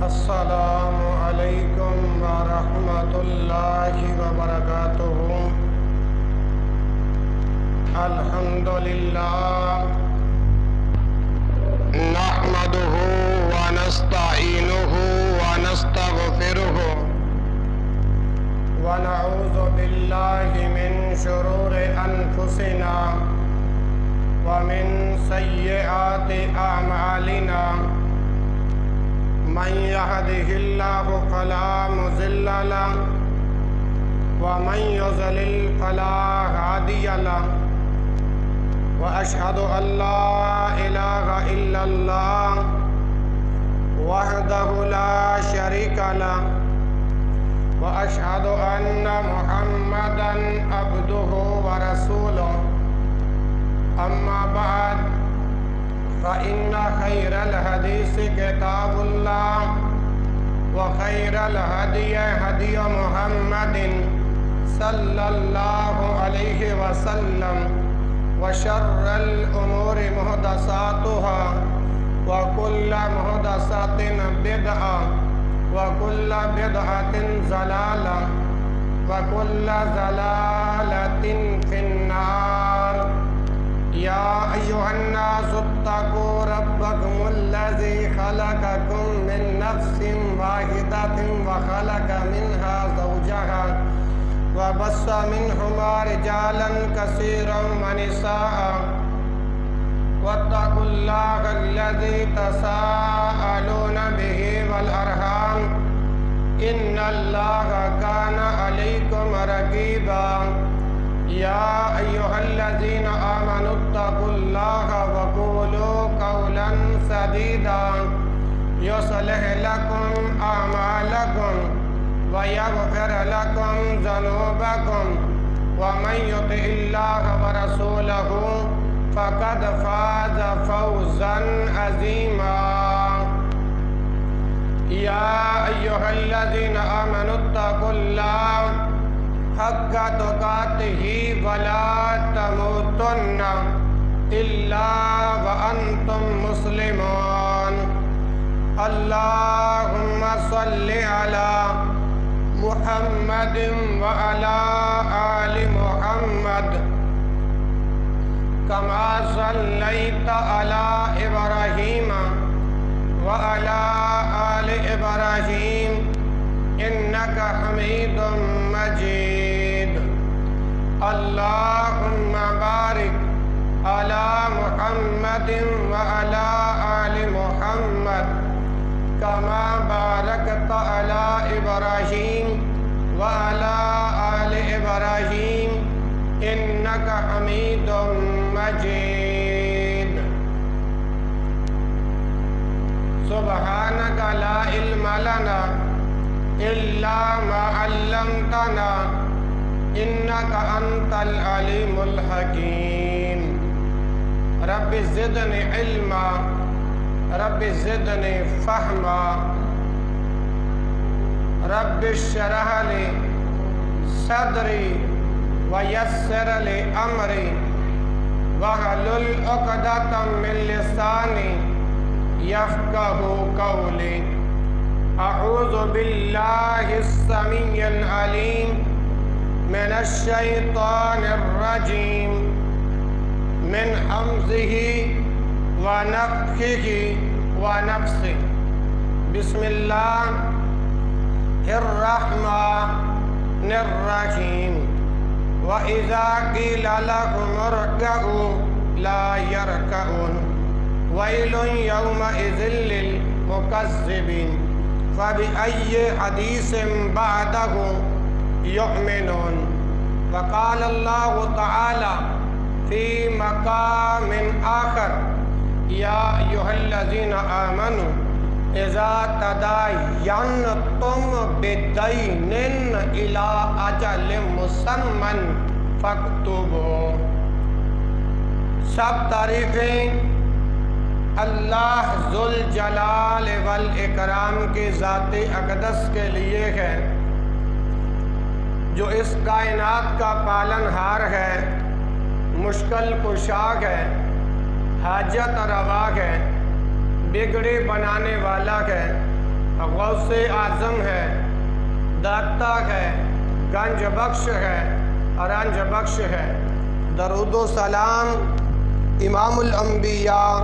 السلام علیکم ورحمۃ اللہ وبرکاتہ۔ الحمدللہ نحمدہ ونستعینہ ونستغفرہ ونعوذ باللہ من شرور انفسنا ومن سیئات اعمالنا من يهده الله فلا مضل له ومن يضلل فلا هادي له وأشهد أن لا إله إلا الله وحده لا شريك له وأشهد أن محمدًا عبده ورسوله أما بعد فإن خير الحديث كتاب الله وخير الهدي هدي محمد صلى الله عليه وسلم وشر الأمور محدثاتها وكل محدثة بدعة وكل بدعة ضلالة وكل ضلالة في النار۔ يا أيها الناس اتقوا ربكم الذي خلقكم من نفس واحدة وخلق منها زوجها وبث منهما رجالا كثيرا ونساء واتقوا الله الذي تساءلون به والأرحام إن الله كان عليكم رقيبا۔ يا أيها الذين آمنوا اتقوا الله وقولوا قولا سديدا يصلح لكم أعمالكم ويغفر لكم ذنوبكم ومن يطع الله ورسوله فقد فاز فوزا عظيما۔ يا أيها الذين آمنوا اتقوا الله حق تقاته ولا تموتن إلا وأنتم مسلمون۔ اللهم صل على محمد وعلى آل محمد كما صليت على إبراهيم وعلى آل إبراهيم إنك حميد مجيد۔ اللهم بارك على محمد وعلى آل محمد كما باركت على إبراهيم وعلى آل إبراهيم إنك حميد مجيد۔ سبحانك لا علم لنا إلا ما علمتنا إنك أنت العليم الحكيم۔ رب زدني علما رب زدني فهما رب اشرح لي صدري ويسر لي أمري واحلل عقدة من لساني يفقه قولي۔ أعوذ بالله السميع العليم من الشيطان الرجيم من همزه ونفخه ونفثه۔ بسم الله الرحمن الرحيم۔ وإذا قيل لهم اركعوا لا يركعون ويل يومئذ للمكذبين فبأي حديث بعده يؤمنون۔ وقال الله تعالى في مقام آخر يا أيها الذين آمنوا إذا تداينتم بدين إلى أجل مسمى فاكتبوا۔ سب تعریفیں اللہ ذوالجلال والاکرام کی ذات اقدس کے لیے ہے، جو اس کائنات کا پالن ہار ہے، مشکل کشا ہے، حاجت روا ہے، بگڑے بنانے والا ہے، غوث اعظم ہے، داتا ہے، گنج بخش ہے، رنج بخش ہے۔ درود و سلام امام الانبیاء،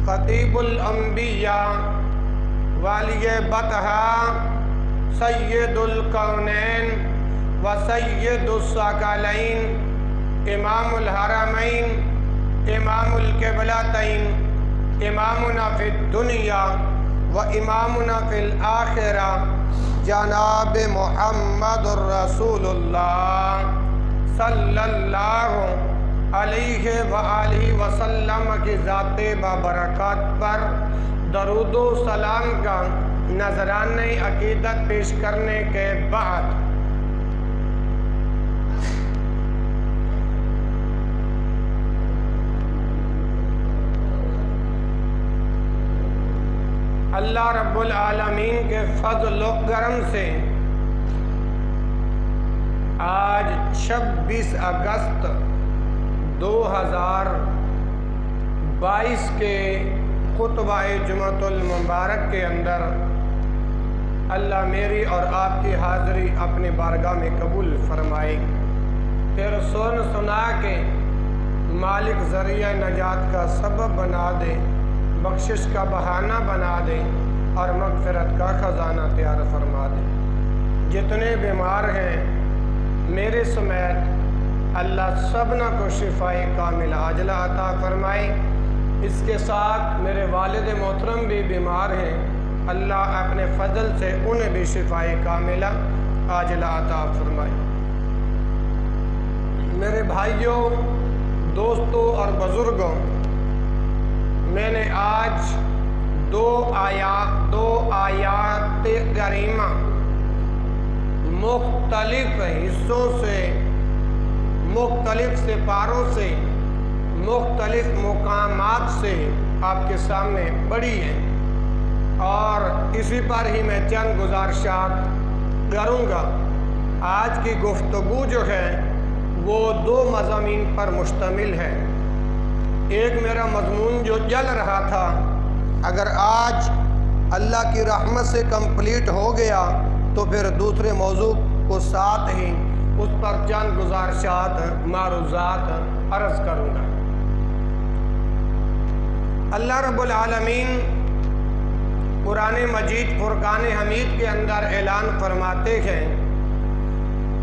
خطیب الانبیاء، والی بطحا، سید الکونین و سید الثقلین، امام الحرمین، امام القبلتین، امامنا فی الدنیا و امامنا فی الآخرہ، جناب محمد الرسول اللہ صلی اللہ علیہ وآلہ وسلم کی ذات بابرکات پر درود و سلام کا نذرانہ عقیدت پیش کرنے کے بعد اللہ رب العالمین کے فضل و کرم سے آج 26 اگست 2022 کے خطبہ جمعۃ المبارک کے اندر اللہ میری اور آپ کی حاضری اپنی بارگاہ میں قبول فرمائے، پھر سن سنا کے مالک ذریعہ نجات کا سبب بنا دے، بخشش کا بہانہ بنا دے اور مغفرت کا خزانہ تیار فرما دے۔ جتنے بیمار ہیں میرے سمیت اللہ سبنا کو شفائے کاملہ عاجلہ عطا فرمائے۔ اس کے ساتھ میرے والد محترم بھی بیمار ہیں، اللہ اپنے فضل سے انہیں بھی شفائے کاملہ عاجلہ عطا فرمائے۔ میرے بھائیوں، دوستوں اور بزرگوں، میں نے آج دو آیات کریمہ مختلف حصوں سے، مختلف سپاروں سے، مختلف مقامات سے آپ کے سامنے پڑھی ہیں، اور اسی پر ہی میں چند گزارشات کروں گا۔ آج کی گفتگو جو ہے وہ دو مضامین پر مشتمل ہے۔ ایک میرا مضمون جو چل رہا تھا اگر آج اللہ کی رحمت سے کمپلیٹ ہو گیا تو پھر دوسرے موضوع کو ساتھ ہی اس پر چند گزارشات معروضات عرض کروں گا۔ اللہ رب العالمین قرآن مجید فرقان حمید کے اندر اعلان فرماتے ہیں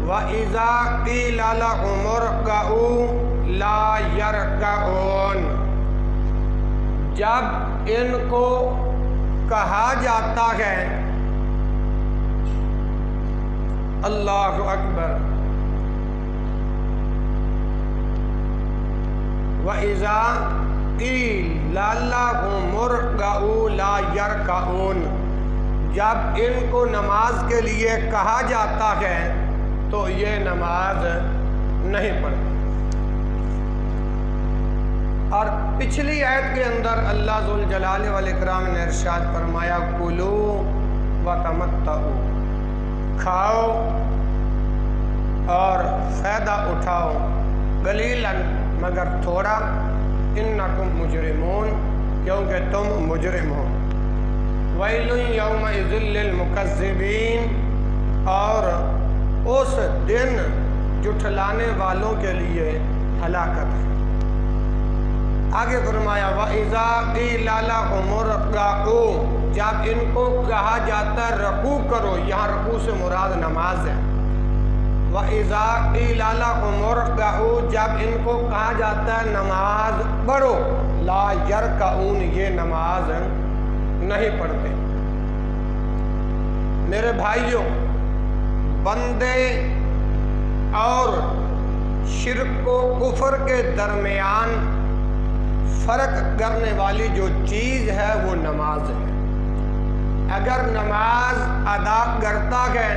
وَإِذَا قِيلَ لَهُمُ ارْكَعُوا لا یرکعون، جب ان کو کہا جاتا ہے، اللہ اکبر، وَإِذَا قِيلَ لَهُمُ ارْكَعُوا لَا يَرْكَعُونَ، جب ان کو نماز کے لیے کہا جاتا ہے تو یہ نماز نہیں پڑھتے۔ اور پچھلی آیت کے اندر اللہ ذوالجلال والاکرام نے ارشاد فرمایا کلوا وتمتعوا، کھاؤ اور فائدہ اٹھاؤ، قلیلا مگر تھوڑا، انکم مجرمون، کیونکہ تم مجرم ہو۔ ویل یومئذ للمکذبین، اور اس دن جھٹلانے والوں کے لیے ہلاکت ہے۔ آگے فرمایا وَإِذَا قِيلَ لَهُمُ ارْكَعُوا، جب ان کو کہا جاتا ہے رکوع کرو، یہاں رکوع سے مراد نماز ہے۔ وَإِذَا قِيلَ لَهُمُ ارْكَعُوا، جب ان کو کہا جاتا ہے نماز پڑھو، لا یرکعون، یہ نماز نہیں پڑھتے۔ میرے بھائیوں، بندے اور شرک و کفر کے درمیان فرق کرنے والی جو چیز ہے وہ نماز ہے۔ اگر نماز ادا کرتا ہے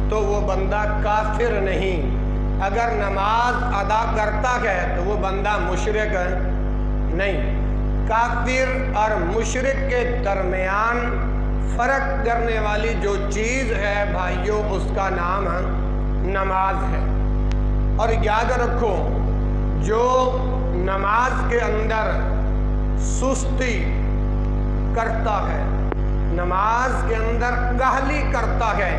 تو وہ بندہ کافر نہیں، اگر نماز ادا کرتا ہے تو وہ بندہ مشرک نہیں۔ کافر اور مشرک کے درمیان فرق کرنے والی جو چیز ہے بھائیوں، اس کا نام نماز ہے۔ اور یاد رکھو، جو نماز کے اندر سستی کرتا ہے، نماز کے اندر کاہلی کرتا ہے،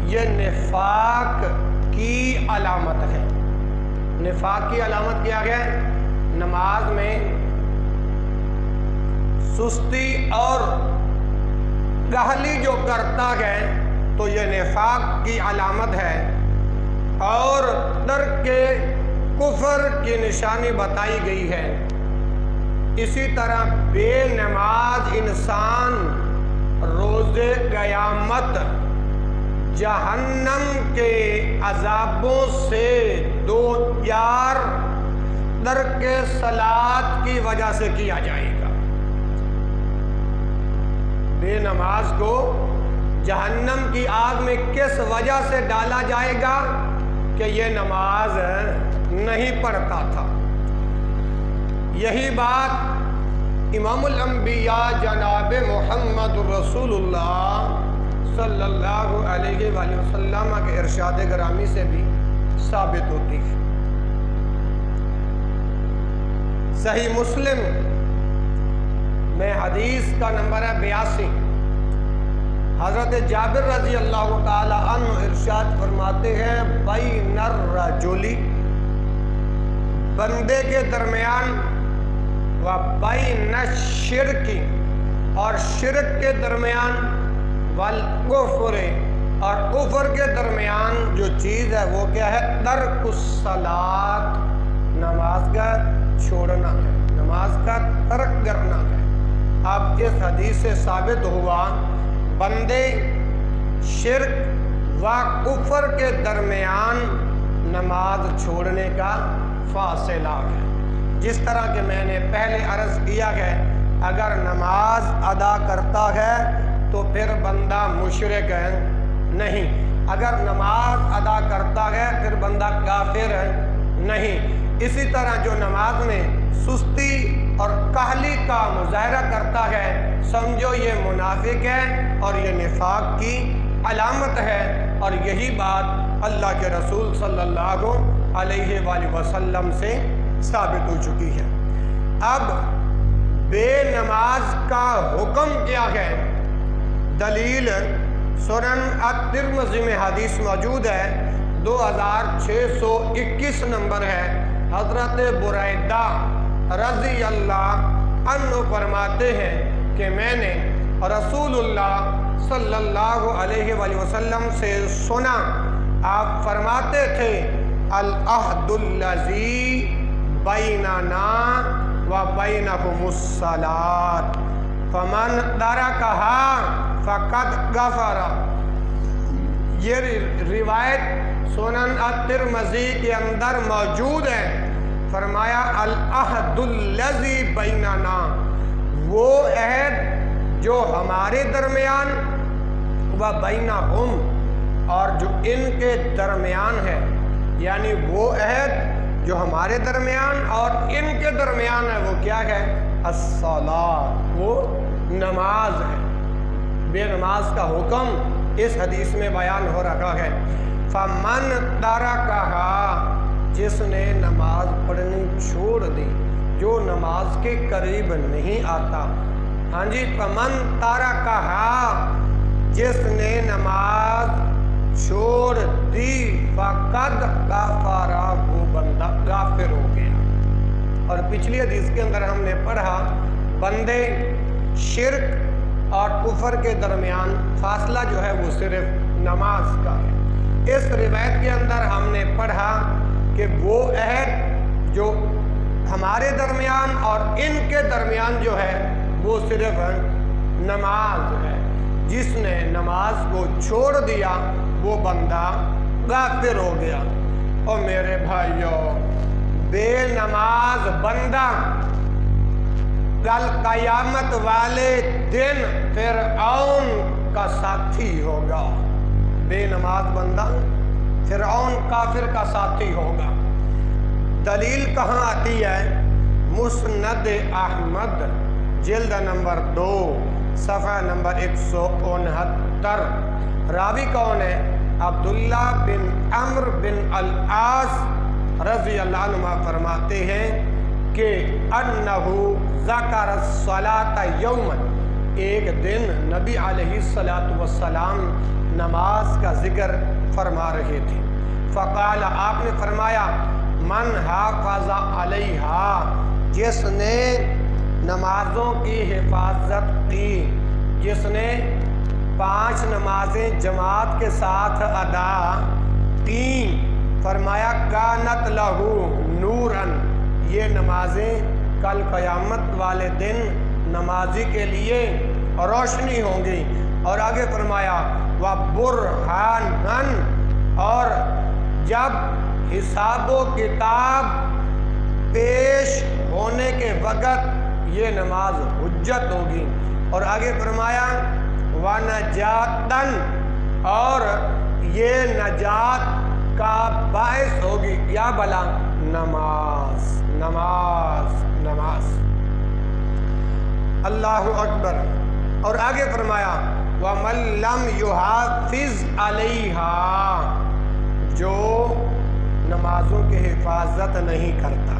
یہ نفاق کی علامت ہے۔ نفاق کی علامت کیا ہے؟ نماز میں سستی اور کاہلی جو کرتا ہے تو یہ نفاق کی علامت ہے، اور ترک کفر کی نشانی بتائی گئی ہے۔ اسی طرح بے نماز انسان روز قیامت جہنم کے عذابوں سے دو چار ترک صلاۃ کی وجہ سے کیا جائے گا۔ بے نماز کو جہنم کی آگ میں کس وجہ سے ڈالا جائے گا؟ کہ یہ نماز نہیں پڑھتا تھا۔ یہی بات امام الانبیاء جناب محمد رسول اللہ صلی اللہ علیہ وآلہ وسلم کے ارشاد گرامی سے بھی ثابت ہوتی ہے۔ صحیح مسلم میں حدیث کا نمبر ہے 82۔ حضرت جابر رضی اللہ تعالی عنہ ارشاد فرماتے ہیں، بین الرجل، بندے کے درمیان، و بین الشرک، اور شرک کے درمیان، والکفر، اور کفر کے درمیان جو چیز ہے وہ کیا ہے؟ ترک الصلاۃ، نماز کا چھوڑنا ہے، نماز کا ترک کرنا ہے۔ اب اس حدیث سے ثابت ہوا بندے شرک و کفر کے درمیان نماز چھوڑنے کا فاصلہ ہے۔ جس طرح کہ میں نے پہلے عرض کیا ہے، اگر نماز ادا کرتا ہے تو پھر بندہ مشرک ہے نہیں، اگر نماز ادا کرتا ہے پھر بندہ کافر ہے نہیں۔ اسی طرح جو نماز میں سستی اور کاہلی کا مظاہرہ کرتا ہے، سمجھو یہ منافق ہے اور یہ نفاق کی علامت ہے، اور یہی بات اللہ کے رسول صلی اللہ علیہ وآلہ وسلم سے ثابت ہو چکی ہے۔ اب بے نماز کا حکم کیا ہے؟ دلیل سنن الترمذی میں حدیث موجود ہے، 2621 نمبر ہے۔ حضرت بریدہ رضی اللہ عنہ فرماتے ہیں کہ میں نے رسول اللہ صلی اللہ علیہ وآلہ وسلم سے سنا، آپ فرماتے تھے، العہد الذی بیننا و بینہم الصلاۃ فمن ترکہا فقد کفر۔ یہ روایت سنن الترمذی کے اندر موجود ہے۔ فرمایا العہد الذی بیننا، وہ عہد جو ہمارے درمیان، و بینہم، اور جو ان کے درمیان ہے، یعنی وہ عہد جو ہمارے درمیان اور ان کے درمیان ہے وہ کیا ہے؟ الصلاۃ، وہ نماز ہے۔ بے نماز کا حکم اس حدیث میں بیان ہو رہا ہے۔ فمن ترکہا، جس نے نماز پڑھنی چھوڑ دی، جو نماز کے قریب نہیں آتا، ہاں جی، فمن ترکہا، جس نے نماز چھوڑ دی، فقد کفر، وہ بندہ کافر ہو گیا۔ اور پچھلی حدیث کے اندر ہم نے پڑھا بندے شرک اور کفر کے درمیان فاصلہ جو ہے وہ صرف نماز کا ہے۔ اس روایت کے اندر ہم نے پڑھا کہ وہ عہد جو ہمارے درمیان اور ان کے درمیان جو ہے وہ صرف نماز ہے۔ جس نے نماز کو چھوڑ دیا وہ بندہ کافر ہو گیا۔ اور میرے بھائیوں، بے نماز بندہ کل قیامت والے دن فرعون کا ساتھی ہوگا۔ بے نماز بندہ فرعون کافر کا ساتھی ہوگا۔ دلیل کہاں آتی ہے؟ مسند احمد جلد نمبر 2 صفحہ نمبر 169۔ راوی کون ہے؟ عبداللہ بن عمرو بن العاص رضی اللہ عنہ فرماتے ہیں کہ انہو ذکر الصلاۃ یوما، ایک دن نبی علیہ الصلاۃ والسلام نماز کا ذکر فرما رہے تھے، فقال آپ نے فرمایا من حافظ علیہا، جس نے نمازوں کی حفاظت کی، جس نے 5 نمازیں جماعت کے ساتھ ادا کی، فرمایا کانت لہو نوراً، یہ نمازیں کل قیامت والے دن نمازی کے لیے روشنی ہوں گی۔ اور آگے فرمایا وَبُرْہَانًا، اور جب حساب و کتاب پیش ہونے کے وقت یہ نماز حجت ہوگی۔ اور آگے فرمایا وَنَجَاتًا، اور یہ نجات کا باعث ہوگی، یا بلا نماز نماز نماز۔ اللہ اکبر۔ اور آگے فرمایا وَمَن لَّمْ يُحَافِظْ عَلَيْهَا، جو نمازوں کی حفاظت نہیں کرتا،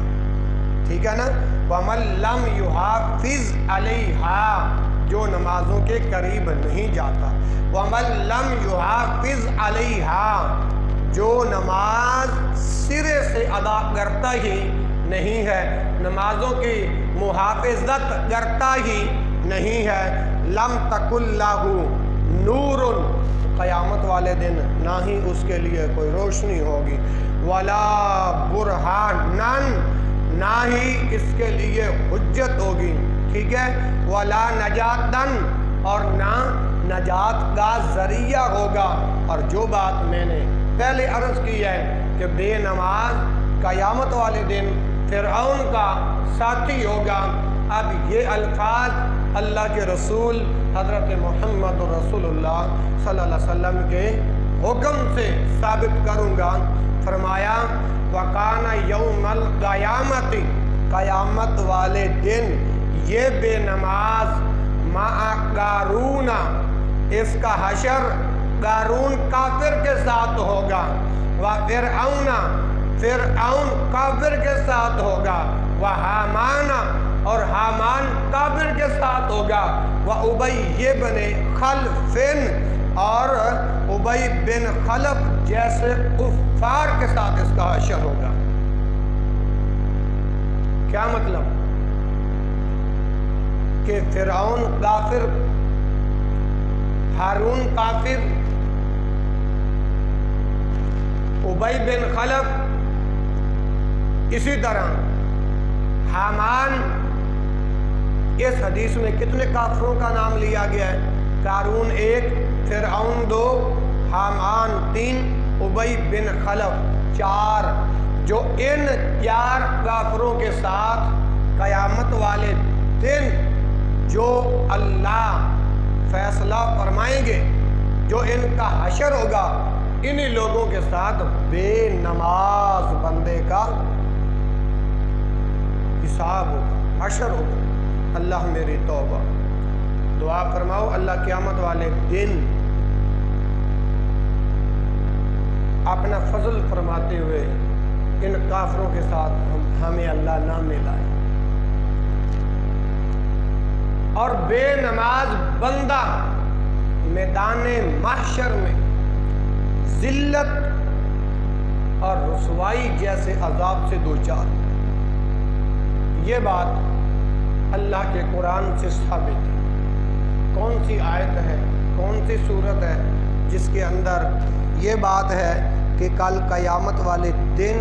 ٹھیک ہے نا، وَمَن لَّمْ يُحَافِظْ عَلَيْهَا، جو نمازوں کے قریب نہیں جاتا، وَمَن لَّمْ يُحَافِظْ عَلَيْهَا، جو نماز سرے سے ادا کرتا ہی نہیں ہے، نمازوں کی محافظت کرتا ہی نہیں ہے، لم تکن لہ نور، قیامت والے دن نہ ہی اس کے لیے کوئی روشنی ہوگی، ولا برہانا، نہ ہی اس کے لیے حجت ہوگی، ٹھیک ہے، ولا نجاتن، اور نہ نجات کا ذریعہ ہوگا۔ اور جو بات میں نے پہلے عرض کی ہے کہ بے نماز قیامت والے دن فرعون کا ساتھی ہوگا، اب یہ الفاظ اللہ کے رسول حضرت محمد رسول اللہ صلی اللہ علیہ وسلم کے حکم سے ثابت کروں گا۔ فرمایا وَقَانَ يَوْمَ الْقِيَامَةِ، قیامت والے دن یہ بے نماز مع قارون، اس کا حشر قارون کافر کے ساتھ ہوگا، وَفِرْعَوْنَ، فرعون کافر کے ساتھ ہوگا، وَحَامَانَ، اور حامان کافر کے ساتھ ہوگا، وَأُبَيْ بن خلف، اور ابی بن خلف جیسے کفار کے ساتھ اس کا حشر ہوگا۔ کیا مطلب؟ کہ فرعون کافر، ہارون کافر، ابی بن خلف، اسی طرح حامان۔ اس حدیث میں کتنے کافروں کا نام لیا گیا ہے؟ قارون 1، فرعون 2، حامان 3، ابی بن خلف 4، جو ان 4 کافروں کے ساتھ قیامت والے دن جو اللہ فیصلہ فرمائیں گے، جو ان کا حشر ہوگا، انہی لوگوں کے ساتھ بے نماز بندے کا حساب ہوگا، حشر ہوگا۔ اللہ میری توبہ، دعا فرماؤ اللہ قیامت والے دن اپنا فضل فرماتے ہوئے ان کافروں کے ساتھ ہمیں اللہ نہ ملائے۔ اور بے نماز بندہ میدان محشر میں ذلت اور رسوائی جیسے عذاب سے دوچار۔ یہ بات اللہ کے قرآن سے ثابت ہے۔ کون سی آیت ہے، کون سی صورت ہے جس کے اندر یہ بات ہے کہ کل قیامت والے دن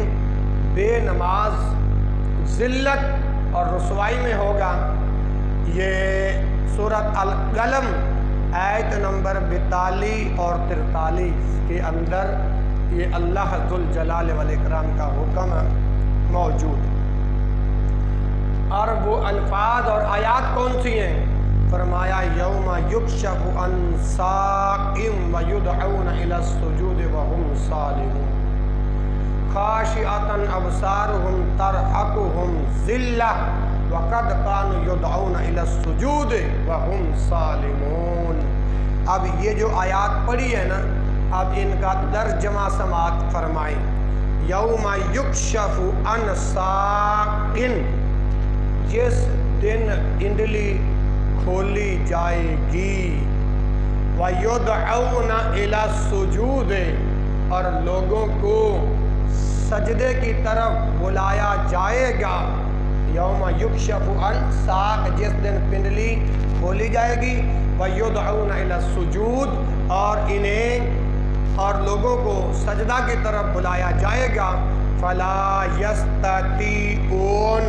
بے نماز ذلت اور رسوائی میں ہوگا؟ یہ سورۃ القلم آیت نمبر 42 اور 43 کے اندر یہ اللہ ذوالجلال والاکرام کا حکم موجود ہے۔ اور وہ الفاظ اور آیات کون سی ہیں؟ فرمایا یوم یکشف عن ساق ویدعون الی السجود وهم سالمون، خاشعۃ ابصارهم ترہقهم ذلہ وقد كانوا يدعون الی السجود وهم سالمون۔ اب یہ جو آیات پڑھی ہے نا، اب ان کا ترجمہ سماعت فرمائیں۔ یوم یکشف عن ساق، جس دن انڈلی کھولی جائے گی۔ وَيُدْعَوْنَ إِلَى السُّجُودِ اور لوگوں کو سجدے کی طرف بلایا جائے گا۔ یوم یکشف عن ساق جس دن پنڈلی کھولی جائے گی۔ وَيُدْعَوْنَ إِلَى السُّجُودِ اور انہیں اور لوگوں کو سجدہ کی طرف بلایا جائے گا۔ فَلَا يَسْتَطِيعُونَ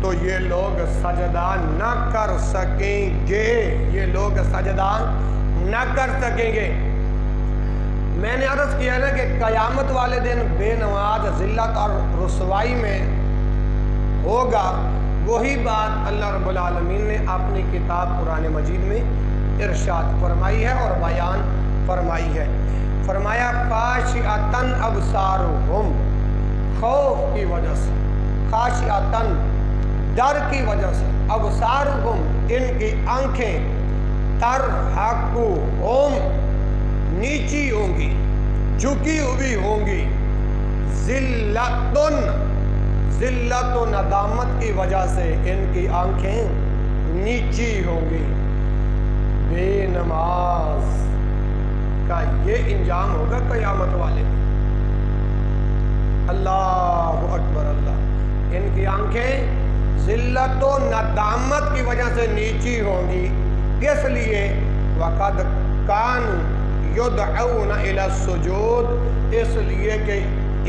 تو یہ لوگ سجدہ نہ کر سکیں گے، یہ لوگ سجدہ نہ کر سکیں گے۔ میں نے عرض کیا نا کہ قیامت والے دن بے نماز ذلت اور رسوائی میں ہوگا، وہی بات اللہ رب العالمین نے اپنی کتاب قرآن مجید میں ارشاد فرمائی ہے اور بیان فرمائی ہے۔ فرمایا خاشعتن ابصارہم، خوف کی وجہ سے، خاشعتن ڈر کی وجہ سے، ابصارہم ان کی آنکھیں، ترحقہم نیچی ہوں گی، جھکی ہوئی ہوں گی، ذلتن ذلت و ندامت کی وجہ سے ان کی آنکھیں نیچی ہوں گی۔ بے نماز کا یہ انجام ہوگا قیامت والے دن۔ اللہ اکبر اللہ، ان کی آنکھیں ذلت و ندامت کی وجہ سے نیچی ہوں گی، اس لیے وقد کانوا یدعون الی السجود، اس لیے کہ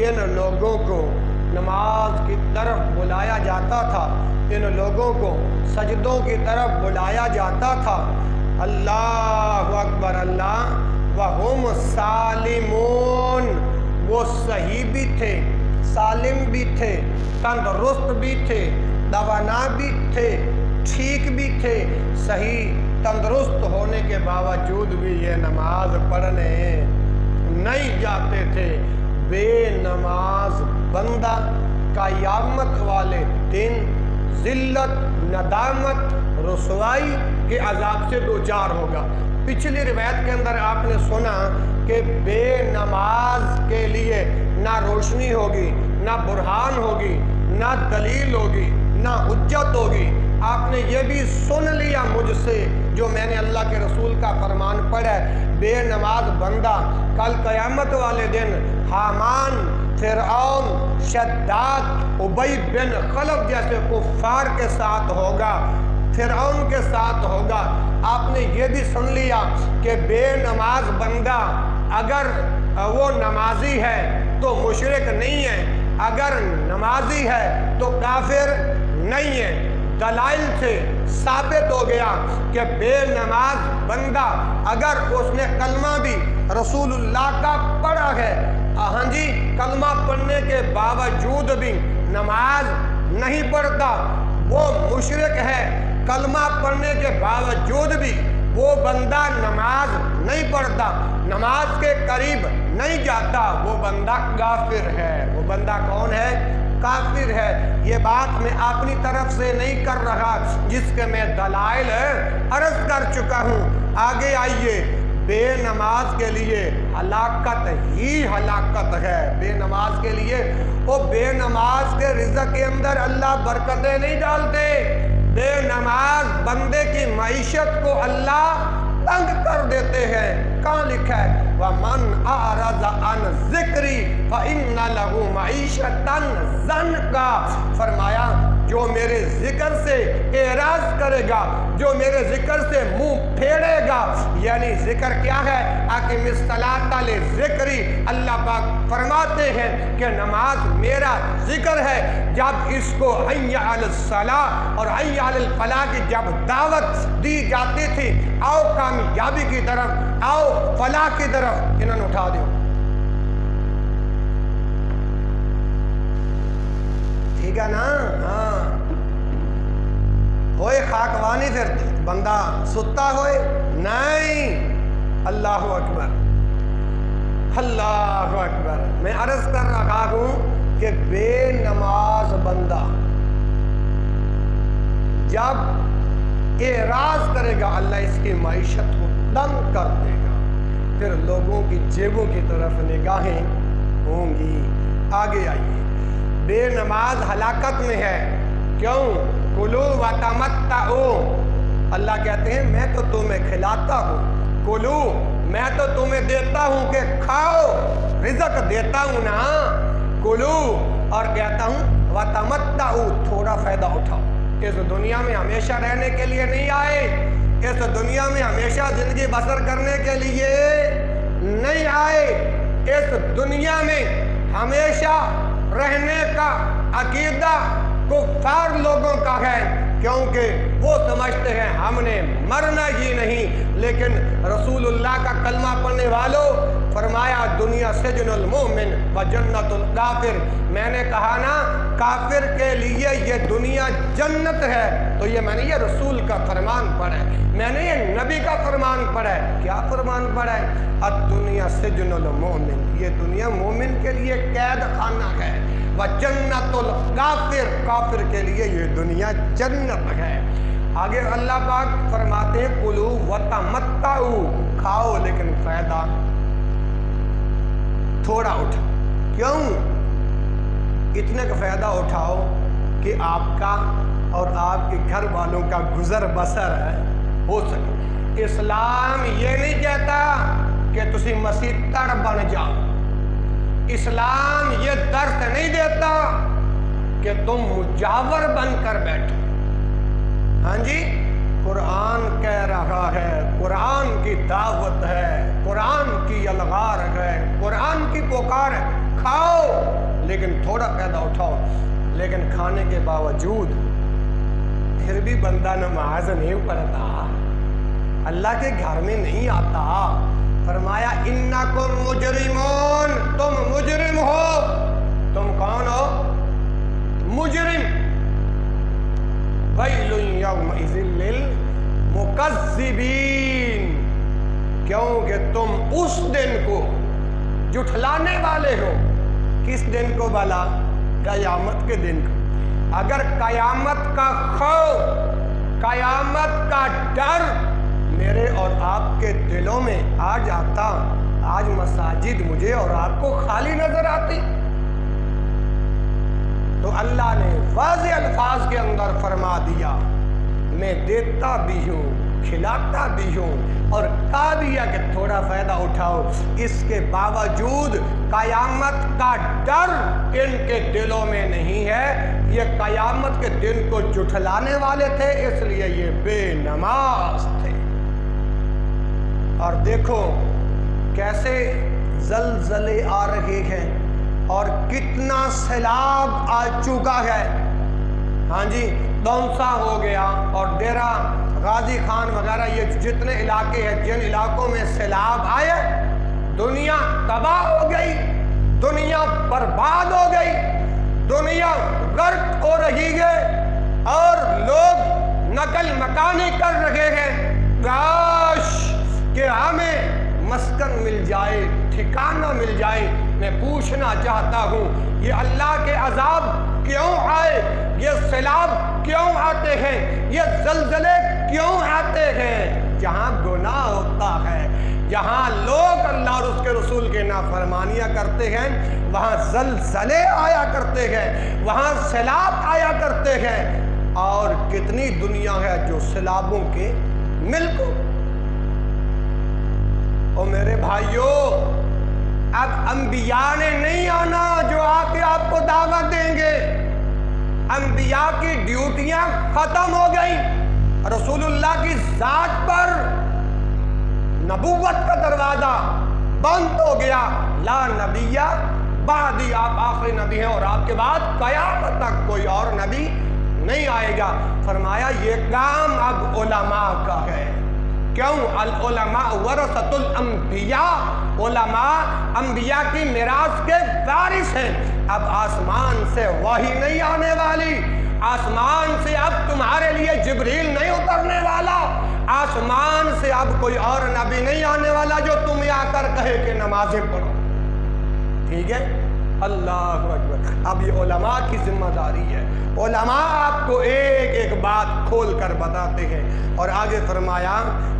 ان لوگوں کو نماز کی طرف بلایا جاتا تھا، ان لوگوں کو سجدوں کی طرف بلایا جاتا تھا۔ اللہ اکبر اللہ، وہم سالمون، وہ صحیح بھی تھے، سالم بھی تھے، تندرست بھی تھے، توانا بھی تھے، ٹھیک بھی تھے، صحیح تندرست ہونے کے باوجود بھی یہ نماز پڑھنے نہیں جاتے تھے۔ بے نماز بندہ قیامت والے دن ذلت، ندامت، رسوائی کے عذاب سے دوچار ہوگا۔ پچھلی روایت کے اندر آپ نے سنا کہ بے نماز کے لیے نہ روشنی ہوگی، نہ برہان ہوگی، نہ دلیل ہوگی، نہ حجت ہوگی۔ آپ نے یہ بھی سن لیا مجھ سے جو میں نے اللہ کے رسول کا فرمان پڑھا ہے، بے نماز بندہ کل قیامت والے دن حامان، فرعون، شداد، ابی بن خلف جیسے کفار کے ساتھ ہوگا، فرعون کے ساتھ ہوگا۔ آپ نے یہ بھی سن لیا کہ بے نماز بندہ اگر وہ نمازی ہے تو مشرک نہیں ہے، اگر نمازی ہے تو کافر نہیں ہے۔ دلائل سے ثابت ہو گیا کہ بے نماز بندہ اگر اس نے کلمہ بھی رسول اللہ کا پڑھا ہے، ہاں جی، کلمہ پڑھنے کے باوجود بھی نماز نہیں پڑھتا، وہ مشرک ہے۔ کلمہ پڑھنے کے باوجود بھی وہ بندہ نماز نہیں پڑھتا، نماز کے قریب نہیں جاتا، وہ بندہ کافر ہے۔ وہ بندہ کون ہے؟ کافر ہے۔ یہ بات میں اپنی طرف سے نہیں کر رہا، جس کے میں دلائل عرض کر چکا ہوں۔ آگے آئیے، بے نماز کے لیے ہلاکت ہی ہلاکت ہے۔ بے نماز کے لیے، وہ بے نماز کے رزق کے اندر اللہ برکتیں نہیں ڈالتے۔ بے نماز بندے کی معیشت کو اللہ تنگ کر دیتے ہیں۔ کہاں لکھا ہے؟ وَمَنْ أَعْرَضَ عَنْ ذِكْرِي فَإِنَّ لَهُ مَعِيشَةً ضَنْكًا، فرمایا جو میرے ذکر سے اعراض کرے گا، جو میرے ذکر سے منہ پھیرے گا، یعنی ذکر کیا ہے؟ اقم الصلاۃ لذکری، اللہ پاک فرماتے ہیں کہ نماز میرا ذکر ہے۔ جب اس کو حی علی الصلاۃ اور حی علی الفلاح کی جب دعوت دی جاتی تھی، آؤ کامیابی کی طرف، آؤ فلاح کی طرف، انہوں نے اٹھا دیا۔ ٹھیک ہے نا؟ ہاں، ہوئے خاکوانی پھر بندہ ستا ہوئے نہیں۔ اللہ اکبر، اللہ اکبر۔ میں عرض کر رہا ہوں کہ بے نماز بندہ جب اعراض کرے گا، اللہ اس کی معیشت کو تنگ کر دے گا، پھر لوگوں کی جیبوں کی طرف نگاہیں ہوں گی۔ آگے آئیے، بے نماز ہلاکت میں ہے۔ کیوں؟ کلو و تمتعو، اللہ کہتے ہیں میں تو تمہیں کھلاتا ہوں، کلو، میں تو تمہیں دیتا ہوں کہ کھاؤ، رزق دیتا ہوں نا، کلو، اور کہتا ہوں وتمتعوا، تھوڑا فائدہ اٹھاؤ۔ اس دنیا میں ہمیشہ رہنے کے لیے نہیں آئے، اس دنیا میں ہمیشہ زندگی بسر کرنے کے لیے نہیں آئے، اس دنیا میں ہمیشہ رہنے کا عقیدہ کفار لوگوں کا ہے، کیونکہ وہ سمجھتے ہیں ہم نے مرنا ہی نہیں۔ لیکن رسول اللہ کا کلمہ پڑھنے والوں فرمایا دنیا سجن المومن و جنت الکافر، میں نے کہا نا کافر کے لیے یہ دنیا جنت ہے، تو یہ میں نے یہ رسول کا فرمان پڑھا ہے، میں نے یہ نبی کا فرمان پڑھا ہے۔ کیا فرمان پڑھا ہے؟ الدنیا سجن المومن، یہ دنیا مومن کے لیے قید خانہ ہے، وجنت الکافر، کافر کے لیے یہ دنیا جنت ہے۔ آگے اللہ پاک فرماتے ہیں کلو وتمتعوا، کھاؤ لیکن فائدہ تھوڑا اٹھاؤ۔ کیوں؟ اتنے کا فائدہ اٹھاؤ کہ آپ کا اور آپ کے گھر والوں کا گزر بسر ہو سکے۔ اسلام یہ نہیں کہتا کہ تسی مسیتر بن جاؤ، اسلام یہ درس نہیں دیتا کہ تم مجاور بن کر بیٹھو۔ ہاں جی، قرآن کہہ رہا ہے، قرآن کی دعوت ہے، قرآن کی الغار ہے، قرآن کی پکار ہے، کھاؤ لیکن تھوڑا پیدا اٹھاؤ۔ لیکن کھانے کے باوجود پھر بھی بندہ نماز نہیں پڑھتا، اللہ کے گھر میں نہیں آتا۔ فرمایا انکم مجرمون، تم مجرم ہو۔ تم کون ہو؟ مجرم۔ ویل یومئذ للمکذبین، کیونکہ تم اس دن کو جھٹلانے والے ہو۔ کس دن کو بھلا؟ قیامت کے دن کو۔ اگر قیامت کا خوف، قیامت کا ڈر میرے اور آپ کے دلوں میں آ جاتا، آج مساجد مجھے اور آپ کو خالی نظر آتی، تو اللہ نے واضح الفاظ کے اندر فرما دیا میں دیتا بھی ہوں، کھلاتا بھی ہوں، اور کہا دیا کہ تھوڑا فائدہ اٹھاؤ۔ اس کے باوجود قیامت کا ڈر ان کے دلوں میں نہیں ہے، یہ قیامت کے دن کو جھٹلانے والے تھے، اس لیے یہ بے نماز تھے۔ اور دیکھو کیسے زلزلے آ رہے ہیں اور کتنا سیلاب آ چکا ہے۔ ہاں جی، دونسا ہو گیا اور ڈیرہ غازی خان وغیرہ، یہ جتنے علاقے ہیں جن علاقوں میں سیلاب آئے، دنیا تباہ ہو گئی، دنیا برباد ہو گئی، دنیا غرق ہو رہی ہے، اور لوگ نقل مکانی کر رہے ہیں۔ کاش کہ ہمیں مسکن مل جائے، ٹھکانہ مل جائے۔ میں پوچھنا چاہتا ہوں یہ اللہ کے عذاب کیوں آئے، یہ سیلاب کیوں آتے ہیں، یہ زلزلے کیوں آتے ہیں؟ جہاں گناہ ہوتا ہے، جہاں لوگ اللہ اور اس کے رسول کے نافرمانیاں کرتے ہیں، وہاں زلزلے آیا کرتے ہیں، وہاں سیلاب آیا کرتے ہیں۔ اور کتنی دنیا ہے جو سیلابوں کے ملک ہو۔ اور میرے بھائیوں، اب انبیاء نے نہیں آنا جو آ کے آپ کو دعوت دیں گے، انبیاء کی ڈیوٹیاں ختم ہو گئی، رسول اللہ کی ذات پر نبوت کا دروازہ بند ہو گیا۔ لا نبی بعدی، آپ آخری نبی ہیں اور آپ کے بعد قیامت تک کوئی اور نبی نہیں آئے گا۔ فرمایا یہ کام اب علماء کا ہے۔ کیوں؟ العلماء ورثۃ الانبیاء، علماء انبیاء کی میراث کے وارث ہیں۔ اب آسمان سے وحی نہیں آنے والی، آسمان سے اب تمہارے لیے جبریل نہیں اترنے والا، آسمان سے اب کوئی اور نبی نہیں آنے والا جو تمہیں آ کر کہے کہ نمازیں پڑھو۔ ٹھیک ہے، اللہ اکبر۔ اب یہ علماء کی ذمہ داری ہے، علماء آپ کو ایک ایک بات کھول کر بتاتے ہیں۔ اور آگے فرمایا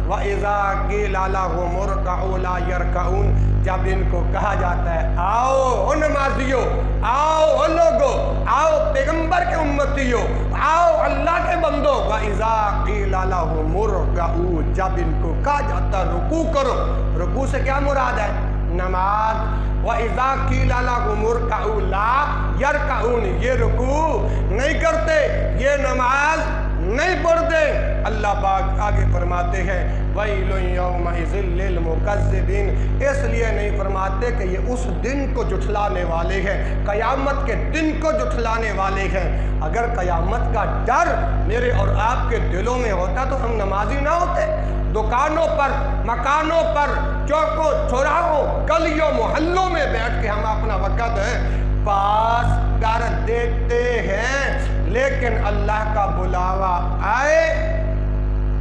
وَإِذَا قِيلَ لَهُمُ ارْكَعُوا لَا يَرْكَعُونَ، جب ان کو کہا جاتا ہے آؤ او نمازیو، آؤ او لوگو، آؤ پیغمبر کے امتیو، آؤ اللہ کے بندو، وَإِذَا قِيلَ لَهُمُ ارْكَعُوا، جب ان کو کہا جاتا رکوع کرو، رکوع سے کیا مراد ہے؟ نماز۔ وَإِذَا قِيلَ لَهُمُ ارْكَعُوا لَا يَرْكَعُونَ، یہ رکوع نہیں کرتے، یہ نماز نہیں پڑھتے۔ اللہ پاک آگے فرماتے ہیں وَيْلٌ يَوْمَئِذٍ لِّلْمُكَذِّبِينَ، اس لیے نہیں فرماتے کہ یہ اس دن کو جھٹلانے والے ہیں، قیامت کے دن کو جھٹلانے والے ہیں۔ اگر قیامت کا ڈر میرے اور آپ کے دلوں میں ہوتا تو ہم نمازی نہ ہوتے۔ دکانوں پر، مکانوں پر، چوکوں چوراہوں، گلیوں محلوں میں بیٹھ کے ہم اپنا وقت پاس کر دیتے ہیں، لیکن اللہ کا بلاوا آئے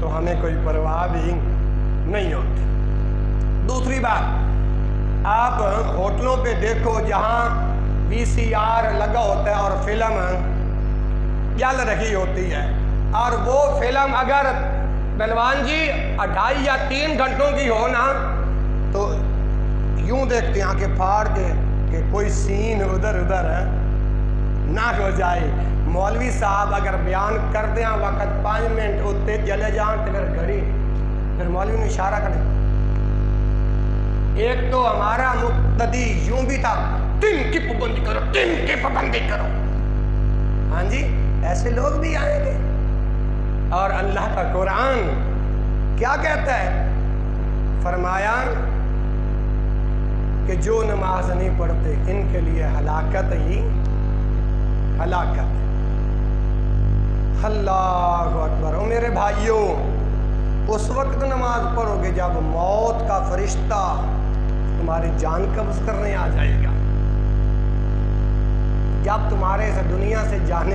تو ہمیں کوئی پرواہ بھی نہیں ہوتی۔ دوسری بات، آپ ہوٹلوں پہ دیکھو جہاں VCR لگا ہوتا ہے اور فلم چل رہی ہوتی ہے، اور وہ فلم اگر پہلوان جی 2.5 یا 3 گھنٹوں کی ہو نا تو یوں دیکھتے ہیں کہ پھاڑ کے کہ کوئی سین ادھر ادھر نہ ہو جائے۔ مولوی صاحب اگر بیان کر دیں وقت 5 منٹ ہوتے چلے جائیں تو اگر گھڑی پھر مولوی نے اشارہ کریں۔ ایک تو ہمارا مقتدی یوں بھی تھا 3 کی پابندی کرو، 3 کی پابندی کرو۔ ہاں جی، ایسے لوگ بھی آئیں گے۔ اور اللہ کا قرآن کیا کہتا ہے؟ فرمایا کہ جو نماز نہیں پڑھتے ان کے لیے ہلاکت ہی ہلاکت۔ اللہ اکبر۔ او میرے بھائیوں، اس وقت نماز پڑھو گے جب موت کا فرشتہ تمہاری جان قبض کرنے آ جائے گا، جب تمہارے اس دنیا سے جانے کا